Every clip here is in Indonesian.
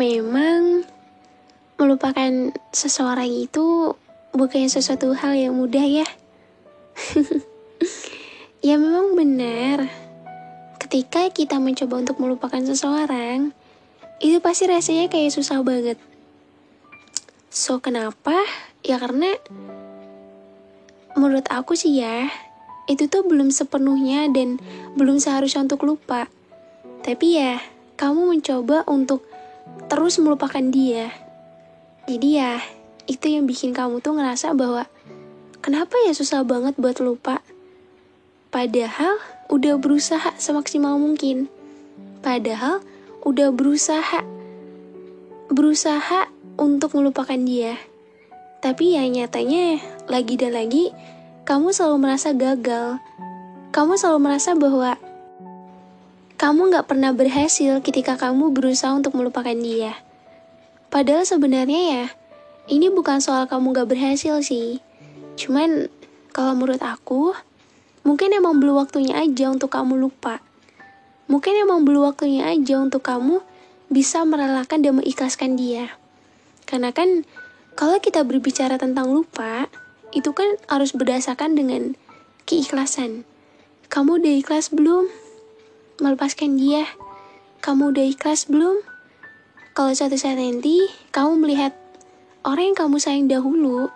Memang melupakan seseorang itu bukan sesuatu hal yang mudah ya. Ya memang benar, ketika kita mencoba untuk melupakan seseorang, itu pasti rasanya kayak susah banget. So kenapa? Ya karena menurut aku sih ya, itu tuh belum sepenuhnya dan belum seharusnya untuk lupa. Tapi ya, kamu mencoba untuk terus melupakan dia. Jadi ya, itu yang bikin kamu tuh ngerasa bahwa kenapa ya susah banget buat lupa? Padahal udah berusaha semaksimal mungkin. Padahal udah berusaha untuk melupakan dia. Tapi ya nyatanya lagi dan lagi kamu selalu merasa gagal. Kamu selalu merasa bahwa kamu gak pernah berhasil ketika kamu berusaha untuk melupakan dia. Padahal sebenarnya ya, ini bukan soal kamu gak berhasil sih. Cuman kalau menurut aku, mungkin emang belum waktunya aja untuk kamu lupa. Mungkin emang belum waktunya aja untuk kamu bisa merelakan dan mengikhlaskan dia. Karena kan kalau kita berbicara tentang lupa, itu kan harus berdasarkan dengan keikhlasan. Kamu udah ikhlas belum melepaskan dia? Kamu udah ikhlas belum kalau suatu saat nanti kamu melihat orang yang kamu sayang dahulu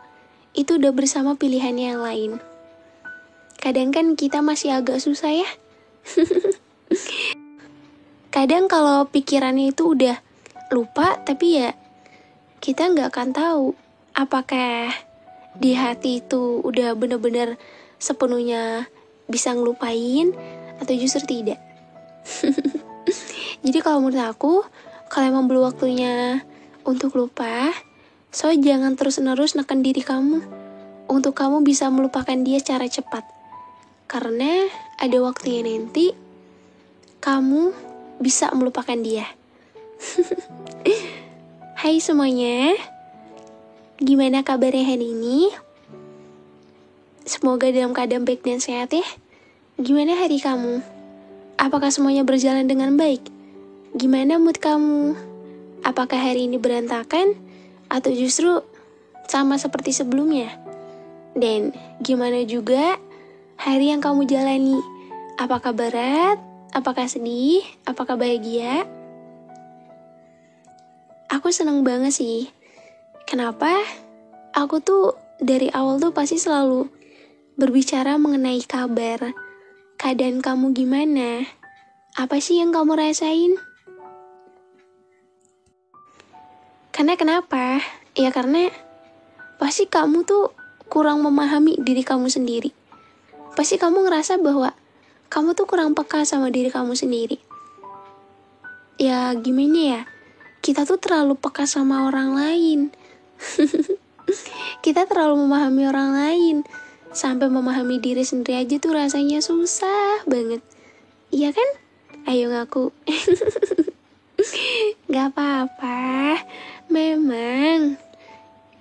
itu udah bersama pilihannya yang lain? Kadang kan kita masih agak susah ya. Kadang kalau pikirannya itu udah lupa, tapi ya kita nggak akan tahu apakah di hati itu udah bener-bener sepenuhnya bisa ngelupain atau justru tidak. Jadi kalau menurut aku, kalau emang belum waktunya untuk lupa, so jangan terus-menerus neken diri kamu untuk kamu bisa melupakan dia secara cepat. Karena ada waktunya nanti kamu bisa melupakan dia. Hai semuanya, gimana kabarnya hari ini? Semoga dalam keadaan baik dan sehat ya. Gimana hari kamu? Apakah semuanya berjalan dengan baik? Gimana mood kamu? Apakah hari ini berantakan? Atau justru sama seperti sebelumnya? Dan gimana juga hari yang kamu jalani? Apakah berat? Apakah sedih? Apakah bahagia? Aku seneng banget sih. Kenapa? Aku tuh dari awal tuh pasti selalu berbicara mengenai kabar. Keadaan kamu gimana? Apa sih yang kamu rasain? Karena kenapa? Ya karena pasti kamu tuh kurang memahami diri kamu sendiri. Pasti kamu ngerasa bahwa kamu tuh kurang peka sama diri kamu sendiri. Ya gimana ya? Kita tuh terlalu peka sama orang lain. Kita terlalu memahami orang lain. Sampai memahami diri sendiri aja tuh rasanya susah banget. Iya kan? Ayo ngaku. Gak apa-apa. Memang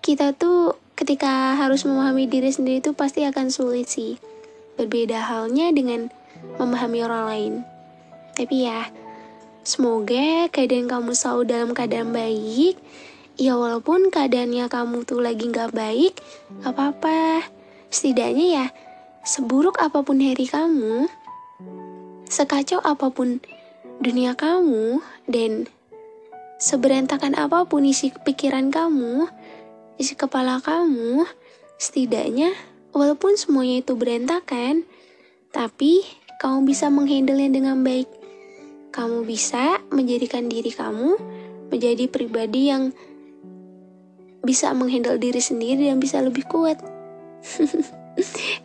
kita tuh ketika harus memahami diri sendiri tuh pasti akan sulit sih. Berbeda halnya dengan memahami orang lain. Tapi ya, semoga keadaan kamu selalu dalam keadaan baik. Ya walaupun keadaannya kamu tuh lagi gak baik, gak apa-apa. Setidaknya ya, seburuk apapun hari kamu, sekacau apapun dunia kamu, dan seberantakan apapun isi pikiran kamu, isi kepala kamu, setidaknya walaupun semuanya itu berantakan, tapi kamu bisa menghandle-nya dengan baik. Kamu bisa menjadikan diri kamu menjadi pribadi yang bisa menghandle diri sendiri dan bisa lebih kuat.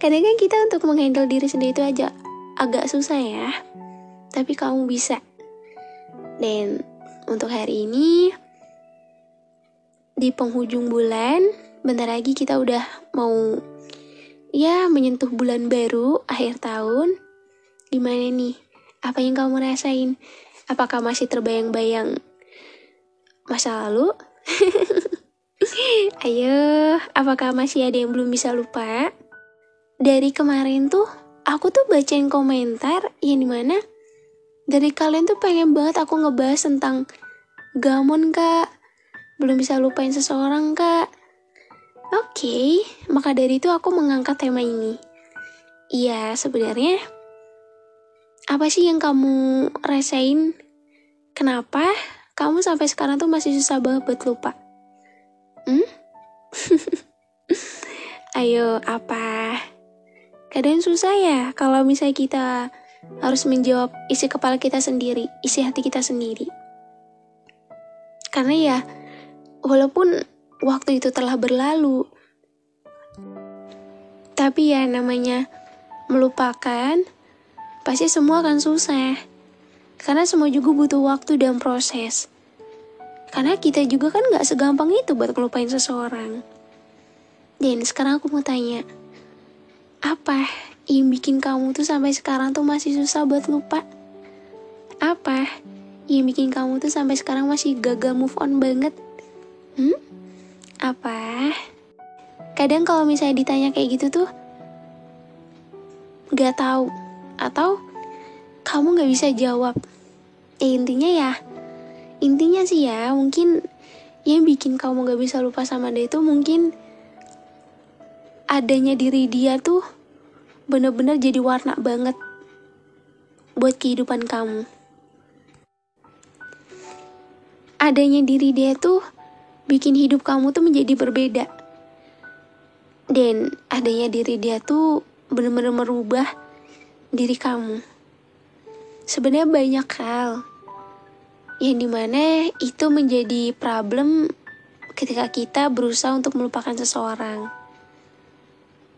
Kadang kan kita untuk menghandle diri sendiri itu aja agak susah ya. Tapi kamu bisa. Dan untuk hari ini di penghujung bulan, bentar lagi kita udah mau ya menyentuh bulan baru akhir tahun. Gimana nih? Apa yang kamu rasain? Apakah masih terbayang-bayang masa lalu? Ayo, apakah masih ada yang belum bisa lupa? Dari kemarin tuh, aku tuh bacain komentar yang dimana dari kalian tuh pengen banget aku ngebahas tentang Gamon kak, belum bisa lupain seseorang kak. Oke, maka dari itu aku mengangkat tema ini. Iya, sebenarnya apa sih yang kamu rasain? Kenapa kamu sampai sekarang tuh masih susah banget buat lupa? Ayo, apa? Kadang susah ya kalau misalnya kita harus menjawab isi kepala kita sendiri, isi hati kita sendiri. Karena ya, walaupun waktu itu telah berlalu, tapi ya namanya melupakan, pasti semua akan susah. Karena semua juga butuh waktu dan proses. Karena kita juga kan gak segampang itu buat ngelupain seseorang. Dan sekarang aku mau tanya, apa yang bikin kamu tuh sampai sekarang tuh masih susah buat lupa? Apa yang bikin kamu tuh sampai sekarang masih gagal move on banget? Apa? Kadang kalau misalnya ditanya kayak gitu tuh, gak tahu atau kamu gak bisa jawab. Intinya sih ya, mungkin yang bikin kamu gak bisa lupa sama dia itu mungkin adanya diri dia tuh bener-bener jadi warna banget buat kehidupan kamu. Adanya diri dia tuh bikin hidup kamu tuh menjadi berbeda. Dan adanya diri dia tuh bener-bener merubah diri kamu. Sebenarnya banyak hal yang dimana itu menjadi problem ketika kita berusaha untuk melupakan seseorang.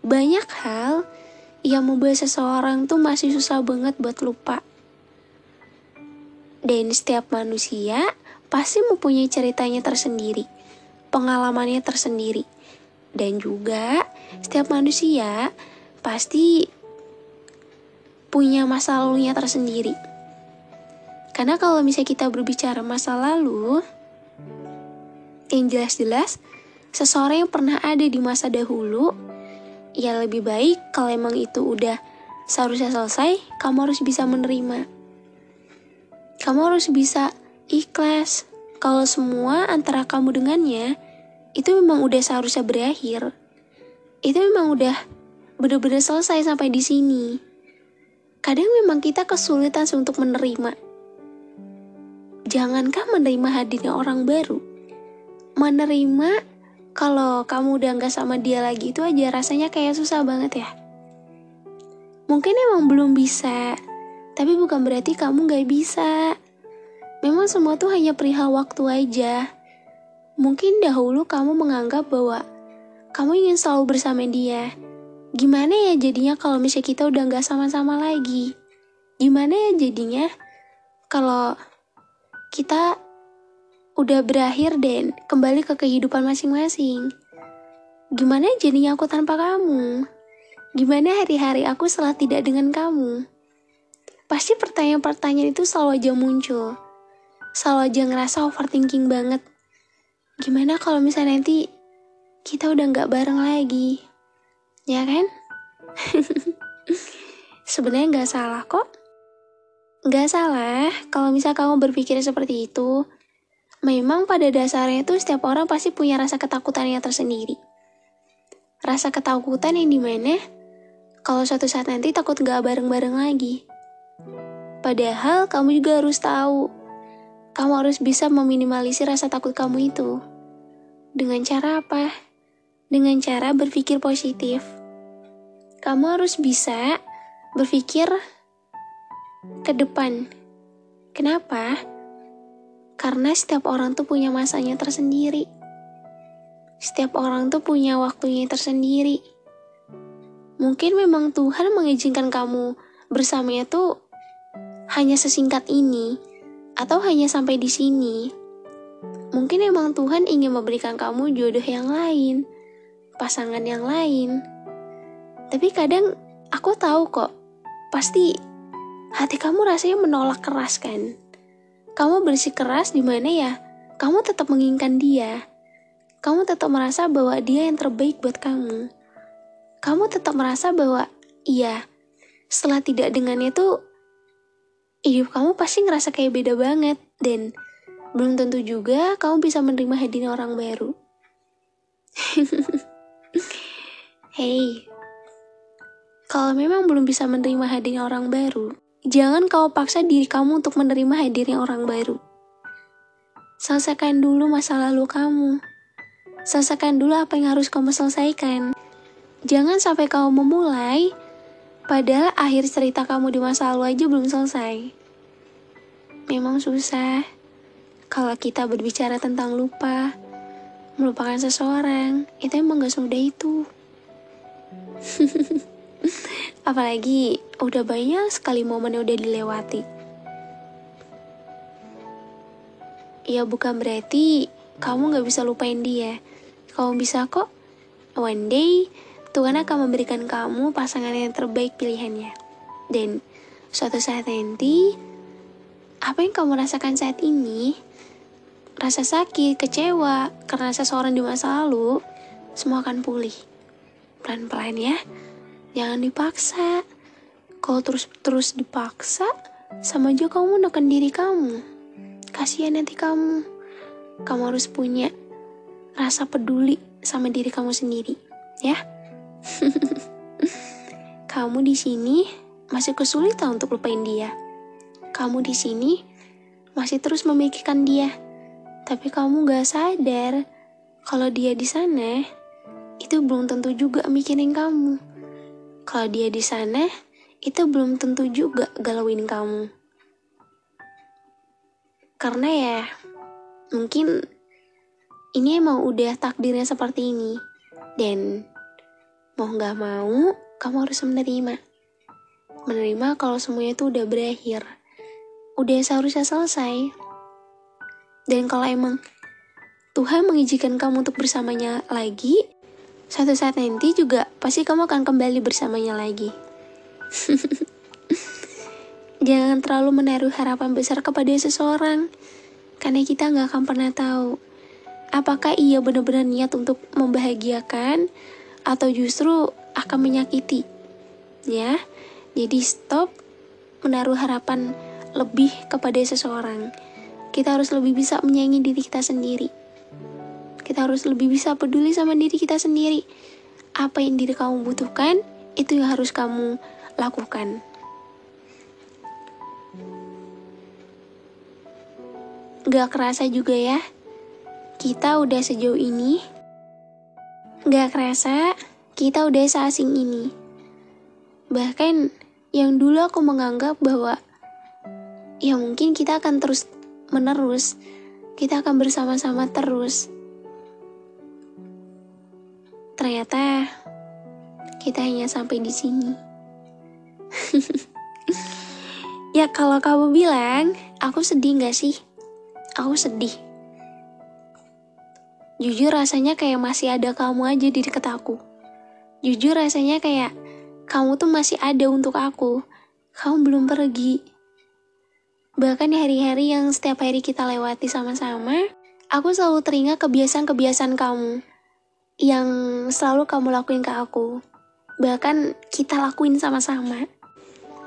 Banyak hal yang membuat seseorang tuh masih susah banget buat lupa. Dan setiap manusia pasti mempunyai ceritanya tersendiri, pengalamannya tersendiri. Dan juga setiap manusia pasti punya masa lalunya tersendiri. Karena kalau misalnya kita berbicara masa lalu, yang jelas-jelas seseorang yang pernah ada di masa dahulu, ya lebih baik kalau emang itu udah seharusnya selesai, kamu harus bisa menerima. Kamu harus bisa ikhlas kalau semua antara kamu dengannya itu memang udah seharusnya berakhir. Itu memang udah benar-benar selesai sampai di sini. Kadang memang kita kesulitan untuk menerima. Jangankah menerima hadirnya orang baru, menerima kalau kamu udah gak sama dia lagi itu aja rasanya kayak susah banget ya. Mungkin emang belum bisa, tapi bukan berarti kamu gak bisa. Memang semua tuh hanya perihal waktu aja. Mungkin dahulu kamu menganggap bahwa kamu ingin selalu bersama dia. Gimana ya jadinya kalau misalnya kita udah gak sama-sama lagi? Gimana ya jadinya kalau kita udah berakhir dan kembali ke kehidupan masing-masing? Gimana jadinya aku tanpa kamu? Gimana hari-hari aku setelah tidak dengan kamu? Pasti pertanyaan-pertanyaan itu selalu aja muncul. Selalu aja ngerasa overthinking banget. Gimana kalau misalnya nanti kita udah gak bareng lagi? Ya kan? Sebenarnya gak salah kok. Gak salah kalau misal kamu berpikir seperti itu. Memang pada dasarnya itu setiap orang pasti punya rasa ketakutannya tersendiri. Rasa ketakutan yang dimana kalau suatu saat nanti takut gak bareng-bareng lagi. Padahal kamu juga harus tahu, kamu harus bisa meminimalisir rasa takut kamu itu. Dengan cara apa? Dengan cara berpikir positif. Kamu harus bisa berpikir ke depan. Kenapa? Karena setiap orang tuh punya masanya tersendiri. Setiap orang tuh punya waktunya tersendiri. Mungkin memang Tuhan mengizinkan kamu bersamanya tuh hanya sesingkat ini, atau hanya sampai di sini. Mungkin memang Tuhan ingin memberikan kamu jodoh yang lain, pasangan yang lain. Tapi kadang aku tahu kok, pasti hati kamu rasanya menolak keras kan? Kamu bersikeras di mana ya? Kamu tetap menginginkan dia. Kamu tetap merasa bahwa dia yang terbaik buat kamu. Kamu tetap merasa bahwa iya, setelah tidak dengannya tuh hidup kamu pasti ngerasa kayak beda banget. Dan belum tentu juga kamu bisa menerima hadirnya orang baru. Hey, kalau memang belum bisa menerima hadirnya orang baru, jangan kau paksa diri kamu untuk menerima hadirnya orang baru. Selesaikan dulu masa lalu kamu. Selesaikan dulu apa yang harus kamu selesaikan. Jangan sampai kamu memulai, padahal akhir cerita kamu di masa lalu aja belum selesai. Memang susah kalau kita berbicara tentang lupa, melupakan seseorang, itu emang gak semudah itu. Apalagi udah banyak sekali momen yang udah dilewati. Ya bukan berarti kamu gak bisa lupain dia. Kamu bisa kok. One day, Tuhan akan memberikan kamu pasangan yang terbaik pilihannya. Dan suatu saat nanti, apa yang kamu rasakan saat ini, rasa sakit, kecewa, karena seseorang di masa lalu, semua akan pulih. Pelan-pelan ya. Jangan dipaksa. Kalau terus dipaksa, sama aja kamu menekan diri kamu. Kasihan nanti kamu. Kamu harus punya rasa peduli sama diri kamu sendiri, ya. Kamu di sini masih kesulitan untuk lupain dia. Kamu di sini masih terus memikirkan dia. Tapi kamu gak sadar kalau dia di sana itu belum tentu juga mikirin kamu. Kalau dia di sana itu belum tentu juga galauin kamu. Karena ya, mungkin ini emang udah takdirnya seperti ini. Dan mau gak mau, kamu harus menerima. Menerima kalau semuanya itu udah berakhir. Udah seharusnya selesai. Dan kalau emang Tuhan mengizinkan kamu untuk bersamanya lagi, suatu saat nanti juga pasti kamu akan kembali bersamanya lagi. Jangan terlalu menaruh harapan besar kepada seseorang, karena kita gak akan pernah tahu apakah ia benar-benar niat untuk membahagiakan atau justru akan menyakiti. Ya, jadi stop menaruh harapan lebih kepada seseorang. Kita harus lebih bisa menyayangi diri kita sendiri. Kita harus lebih bisa peduli sama diri kita sendiri. Apa yang diri kamu butuhkan, itu yang harus kamu lakukan. Gak kerasa juga ya, kita udah sejauh ini. Gak kerasa, kita udah seasing ini. Bahkan, yang dulu aku menganggap bahwa ya mungkin kita akan terus menerus, kita akan bersama-sama terus. Ternyata, kita hanya sampai di sini. Ya kalau kamu bilang, aku sedih gak sih? Aku sedih. Jujur rasanya kayak masih ada kamu aja di dekat aku. Jujur rasanya kayak kamu tuh masih ada untuk aku. Kamu belum pergi. Bahkan hari-hari yang setiap hari kita lewati sama-sama, aku selalu teringat kebiasaan-kebiasaan kamu yang selalu kamu lakuin ke aku. Bahkan kita lakuin sama-sama.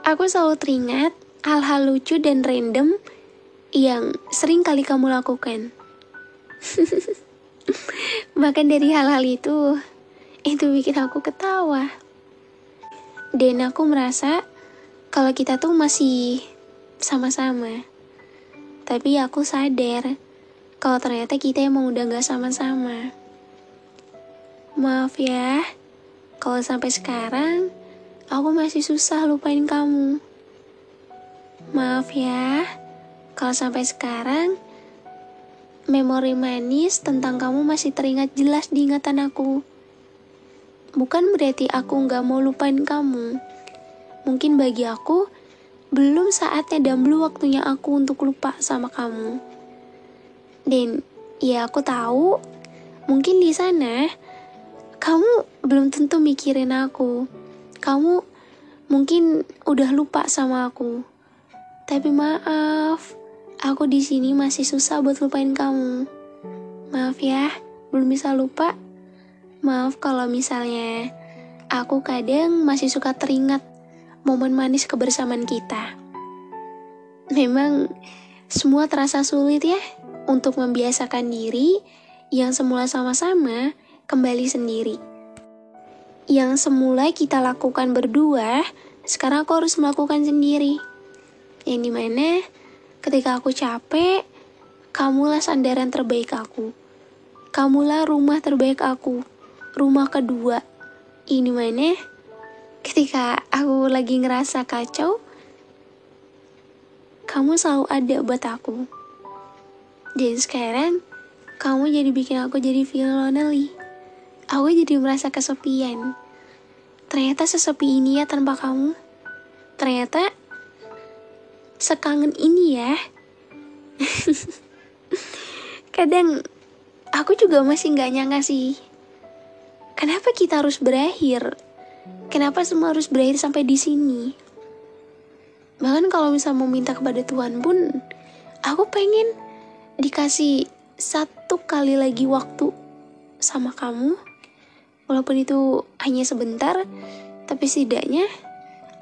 Aku selalu teringat hal-hal lucu dan random yang sering kali kamu lakukan. Bahkan dari hal-hal itu bikin aku ketawa. Dan aku merasa kalau kita tuh masih sama-sama. Tapi aku sadar kalau ternyata kita emang udah gak sama-sama. Maaf ya, kalau sampai sekarang aku masih susah lupain kamu. Maaf ya, kalau sampai sekarang, memori manis tentang kamu masih teringat jelas di ingatan aku. Bukan berarti aku gak mau lupain kamu. Mungkin bagi aku, belum saatnya dan belum waktunya aku untuk lupa sama kamu. Dan ya aku tahu, mungkin di sana, kamu belum tentu mikirin aku. Kamu mungkin udah lupa sama aku. Tapi maaf, aku di sini masih susah buat lupain kamu. Maaf ya, belum bisa lupa. Maaf kalau misalnya aku kadang masih suka teringat momen manis kebersamaan kita. Memang semua terasa sulit ya. untuk membiasakan diri yang semula sama-sama kembali sendiri. Yang semula kita lakukan berdua, sekarang aku harus melakukan sendiri. Yang dimana ketika aku capek, kamulah sandaran terbaik aku. Kamulah rumah terbaik aku, rumah kedua. Ini mana ketika aku lagi ngerasa kacau, kamu selalu ada buat aku. Dan sekarang, kamu jadi bikin aku jadi feel lonely. Aku jadi merasa kesepian. Ternyata sesepi ini ya tanpa kamu. Ternyata sekangen ini ya. Kadang aku juga masih gak nyangka sih. Kenapa kita harus berakhir? Kenapa semua harus berakhir sampai di sini? Bahkan kalau misalnya mau minta kepada Tuhan pun, aku pengen dikasih 1 kali lagi waktu sama kamu. Walaupun itu hanya sebentar, tapi setidaknya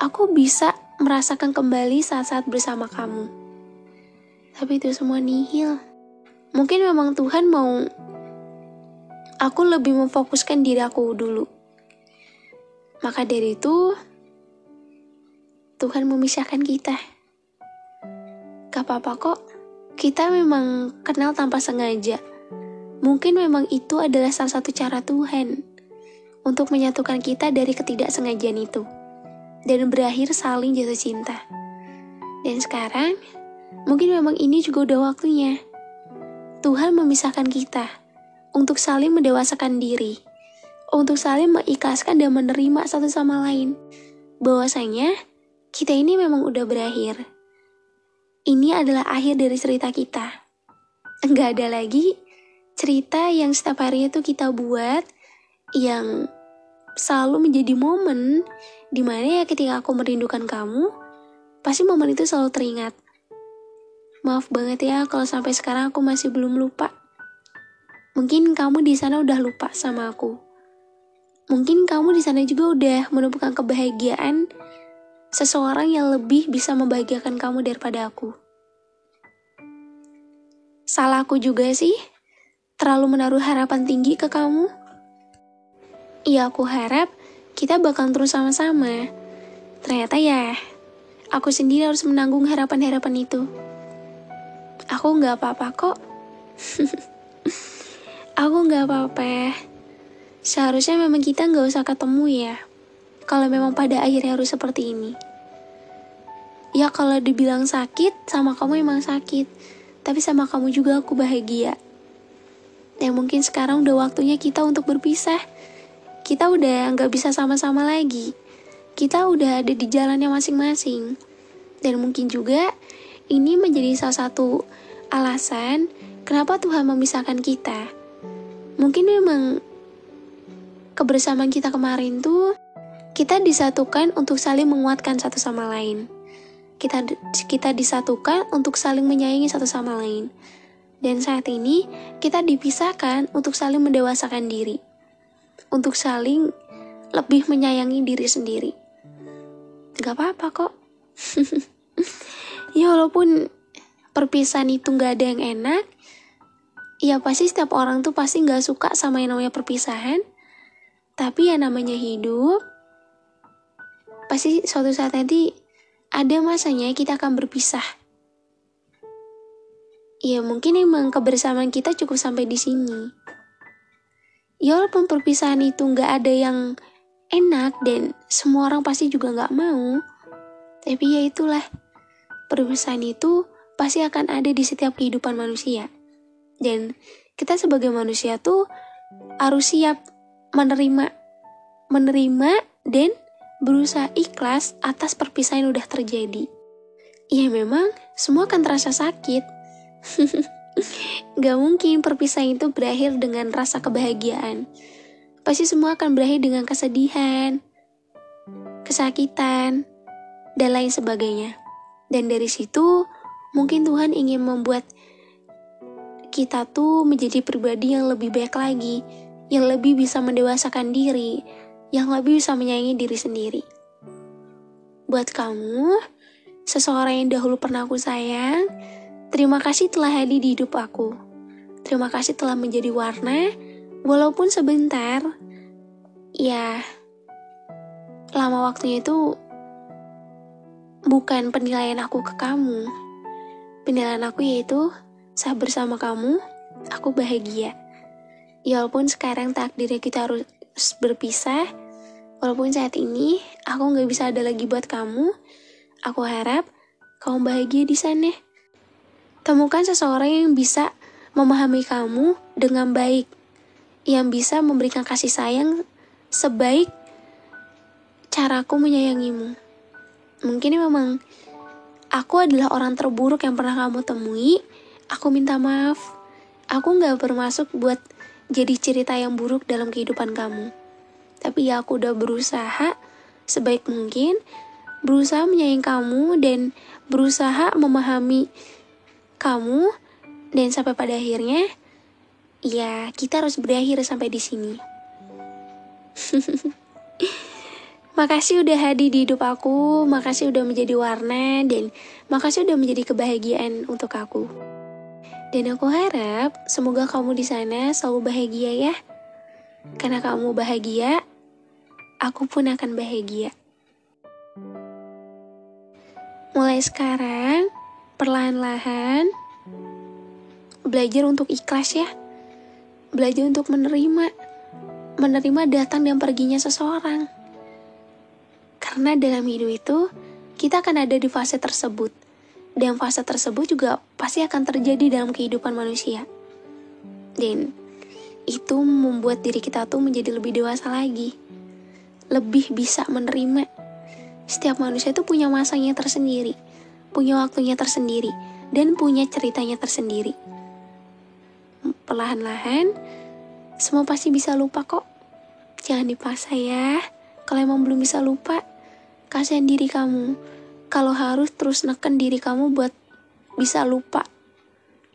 aku bisa merasakan kembali saat-saat bersama kamu. Tapi itu semua nihil. Mungkin memang Tuhan mau aku lebih memfokuskan diri aku dulu. Maka dari itu, Tuhan memisahkan kita. Gak apa-apa kok, kita memang kenal tanpa sengaja. Mungkin memang itu adalah salah satu cara Tuhan untuk menyatukan kita dari ketidaksengajaan itu dan berakhir saling jatuh cinta. Dan sekarang, mungkin memang ini juga udah waktunya Tuhan memisahkan kita untuk saling mendewasakan diri, untuk saling mengikhlaskan dan menerima satu sama lain bahwasanya kita ini memang udah berakhir. Ini adalah akhir dari cerita kita. Enggak ada lagi cerita yang setiap hari itu kita buat yang selalu menjadi momen dimana ya ketika aku merindukan kamu, pasti momen itu selalu teringat. Maaf banget ya kalau sampai sekarang aku masih belum lupa. Mungkin kamu di sana udah lupa sama aku. Mungkin kamu di sana juga udah menemukan kebahagiaan seseorang yang lebih bisa membahagiakan kamu daripada aku. Salah aku juga sih, terlalu menaruh harapan tinggi ke kamu. Ya aku harap kita bakal terus sama-sama. Ternyata ya, aku sendiri harus menanggung harapan-harapan itu. Aku gak apa-apa kok. Aku gak apa-apa. Seharusnya memang kita gak usah ketemu ya. Kalau memang pada akhirnya harus seperti ini. Ya kalau dibilang sakit, sama kamu emang sakit. Tapi sama kamu juga aku bahagia. Dan mungkin sekarang udah waktunya kita untuk berpisah. Kita udah gak bisa sama-sama lagi. Kita udah ada di jalannya masing-masing. Dan mungkin juga ini menjadi salah satu alasan kenapa Tuhan memisahkan kita. Mungkin memang kebersamaan kita kemarin tuh kita disatukan untuk saling menguatkan satu sama lain. Kita disatukan untuk saling menyayangi satu sama lain. Dan saat ini kita dipisahkan untuk saling mendewasakan diri. Untuk saling lebih menyayangi diri sendiri. Gak apa-apa kok. Ya walaupun perpisahan itu gak ada yang enak, ya pasti setiap orang tuh pasti gak suka sama yang namanya perpisahan. Tapi ya namanya hidup, pasti suatu saat nanti ada masanya kita akan berpisah. Ya mungkin emang kebersamaan kita cukup sampai di sini. Ya walaupun perpisahan itu gak ada yang enak dan semua orang pasti juga gak mau, tapi ya itulah, perpisahan itu pasti akan ada di setiap kehidupan manusia. Dan kita sebagai manusia tuh harus siap menerima dan berusaha ikhlas atas perpisahan yang udah terjadi. Ya memang semua akan terasa sakit. Gak mungkin perpisahan itu berakhir dengan rasa kebahagiaan. Pasti semua akan berakhir dengan kesedihan, kesakitan, dan lain sebagainya. Dan dari situ mungkin Tuhan ingin membuat kita tuh menjadi pribadi yang lebih baik lagi, yang lebih bisa mendewasakan diri, yang lebih bisa menyayangi diri sendiri. Buat kamu, seseorang yang dahulu pernah aku sayang, Terima kasih telah hadir di hidup aku. Terima kasih telah menjadi warna, walaupun sebentar. Ya, lama waktunya itu bukan penilaian aku ke kamu. Penilaian aku yaitu saat bersama kamu, aku bahagia. Ya walaupun sekarang takdirnya kita harus berpisah, walaupun saat ini aku gak bisa ada lagi buat kamu, aku harap kamu bahagia di sana. Temukan seseorang yang bisa memahami kamu dengan baik, yang bisa memberikan kasih sayang sebaik caraku menyayangimu. Mungkin memang aku adalah orang terburuk yang pernah kamu temui. Aku minta maaf. Aku gak bermaksud buat jadi cerita yang buruk dalam kehidupan kamu. Tapi ya aku udah berusaha sebaik mungkin, berusaha menyayangi kamu dan berusaha memahami kamu, dan sampai pada akhirnya ya kita harus berakhir sampai di sini. Makasih udah hadir di hidup aku, makasih udah menjadi warna, dan makasih udah menjadi kebahagiaan untuk aku. Dan aku harap semoga kamu di sana selalu bahagia ya. Karena kamu bahagia, aku pun akan bahagia. Mulai sekarang, perlahan-lahan belajar untuk ikhlas ya. Belajar untuk menerima datang dan perginya seseorang. Karena dalam hidup itu kita akan ada di fase tersebut, dan fase tersebut juga pasti akan terjadi dalam kehidupan manusia. Dan itu membuat diri kita tuh menjadi lebih dewasa lagi, lebih bisa menerima. Setiap manusia itu punya masanya tersendiri, punya waktunya tersendiri, dan punya ceritanya tersendiri. Perlahan-lahan, semua pasti bisa lupa kok. Jangan dipaksa ya. Kalau emang belum bisa lupa, kasihan diri kamu. Kalau harus terus neken diri kamu buat bisa lupa.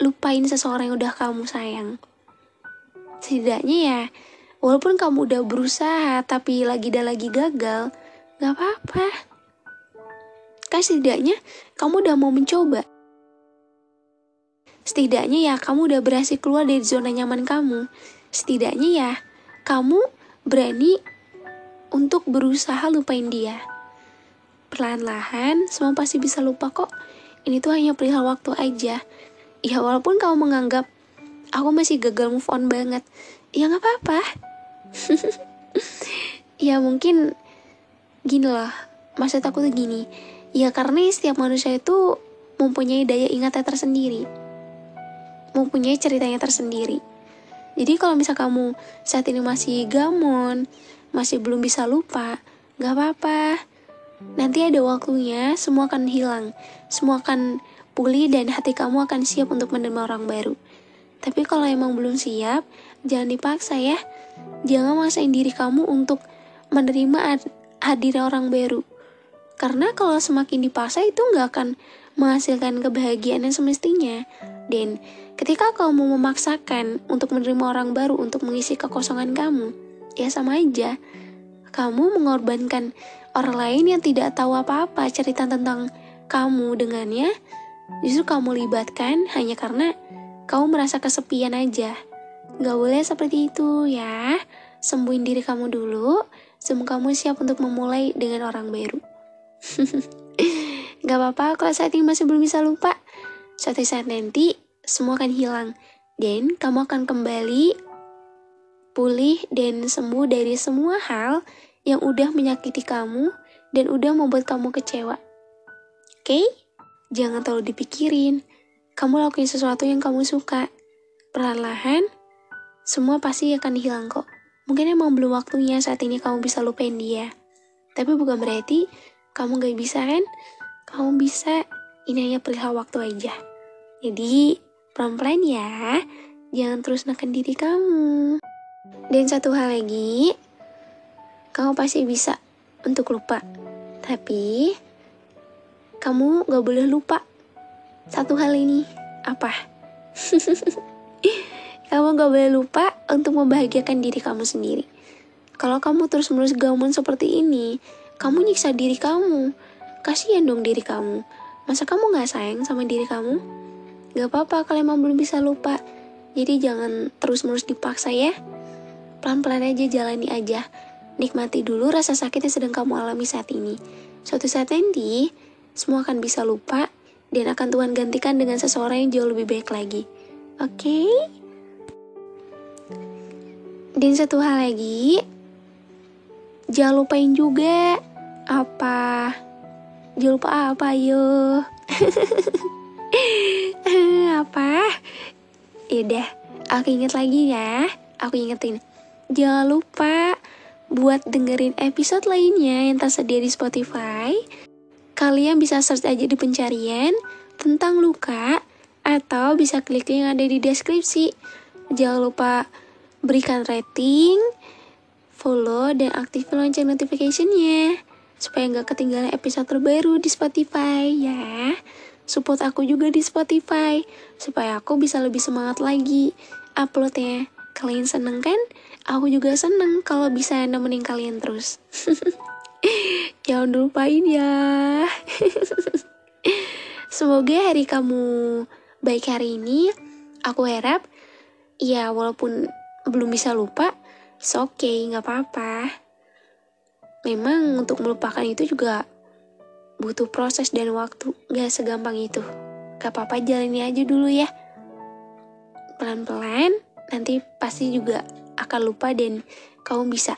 Lupain seseorang yang udah kamu sayang. Setidaknya ya, walaupun kamu udah berusaha tapi lagi gagal, gak apa-apa. Kan setidaknya kamu udah mau mencoba. Setidaknya ya kamu udah berhasil keluar dari zona nyaman kamu. Setidaknya ya kamu berani untuk berusaha lupain dia. Perlahan-lahan semua pasti bisa lupa kok. Ini tuh hanya perihal waktu aja. Ya walaupun kamu menganggap aku masih gagal move on banget, ya gak apa-apa. Ya mungkin gini lah, maksud aku tuh gini. Ya karena setiap manusia itu mempunyai daya ingatnya tersendiri, mempunyai ceritanya tersendiri. Jadi kalau misal kamu saat ini masih gamon, masih belum bisa lupa, gak apa-apa. Nanti ada waktunya, semua akan hilang, semua akan pulih dan hati kamu akan siap untuk menerima orang baru. Tapi kalau emang belum siap, jangan dipaksa ya. Jangan maksain diri kamu untuk menerima hadirnya orang baru. Karena kalau semakin dipaksa itu gak akan menghasilkan kebahagiaan yang semestinya. Dan ketika kamu memaksakan untuk menerima orang baru untuk mengisi kekosongan kamu, ya sama aja. Kamu mengorbankan orang lain yang tidak tahu apa-apa cerita tentang kamu dengannya. Justru kamu libatkan hanya karena kamu merasa kesepian aja. Gak boleh seperti itu ya. Sembuhin diri kamu dulu, sebelum kamu siap untuk memulai dengan orang baru. Gak apa-apa kalau saat ini masih belum bisa lupa. Suatu saat nanti semua akan hilang, dan kamu akan kembali pulih dan sembuh dari semua hal yang udah menyakiti kamu dan udah membuat kamu kecewa. Oke? Jangan terlalu dipikirin. Kamu lakuin sesuatu yang kamu suka. Perlahan-lahan, semua pasti akan hilang kok. Mungkin emang belum waktunya saat ini kamu bisa lupain dia. Tapi bukan berarti kamu gak bisa kan? Kamu bisa, ini hanya perihal waktu aja. Jadi, pelan-pelan ya. Jangan terus neken diri kamu. Dan satu hal lagi, kamu pasti bisa untuk lupa. Tapi, kamu gak boleh lupa satu hal ini. Apa? Kamu gak boleh lupa untuk membahagiakan diri kamu sendiri. Kalau kamu terus-menerus gamon seperti ini, kamu nyiksa diri kamu. Kasihan dong diri kamu. Masa kamu gak sayang sama diri kamu? Gak apa-apa kalau emang belum bisa lupa. Jadi jangan terus-menerus dipaksa ya. Pelan-pelan aja, jalani aja. Nikmati dulu rasa sakit yang sedang kamu alami saat ini. Suatu saat nanti, semua akan bisa lupa dan akan Tuhan gantikan dengan seseorang yang jauh lebih baik lagi. Oke? Dan satu hal lagi, jangan lupain juga apa? Jangan lupa apa, ayo? Apa? Yaudah, aku inget lagi ya. Aku ingetin. Jangan lupa buat dengerin episode lainnya yang tersedia di Spotify. Kalian bisa search aja di pencarian tentang luka, atau bisa klik link yang ada di deskripsi. Jangan lupa berikan rating, follow, dan aktifkan lonceng notification-nya supaya nggak ketinggalan episode terbaru di Spotify ya. Support aku juga di Spotify supaya aku bisa lebih semangat lagi uploadnya. Kalian seneng kan? Aku juga seneng kalau bisa nemenin kalian terus. Jangan lupain ya. Semoga hari kamu baik hari ini. Aku harap ya walaupun belum bisa lupa, it's okay, gak apa-apa. Memang untuk melupakan itu juga butuh proses dan waktu, gak segampang itu. Gak apa-apa, jalani aja dulu ya. Pelan-pelan, nanti pasti juga akan lupa dan kamu bisa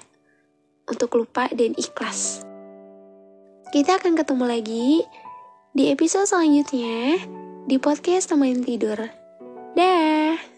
untuk lupa dan ikhlas. Kita akan ketemu lagi di episode selanjutnya di podcast Teman Tidur. Dah.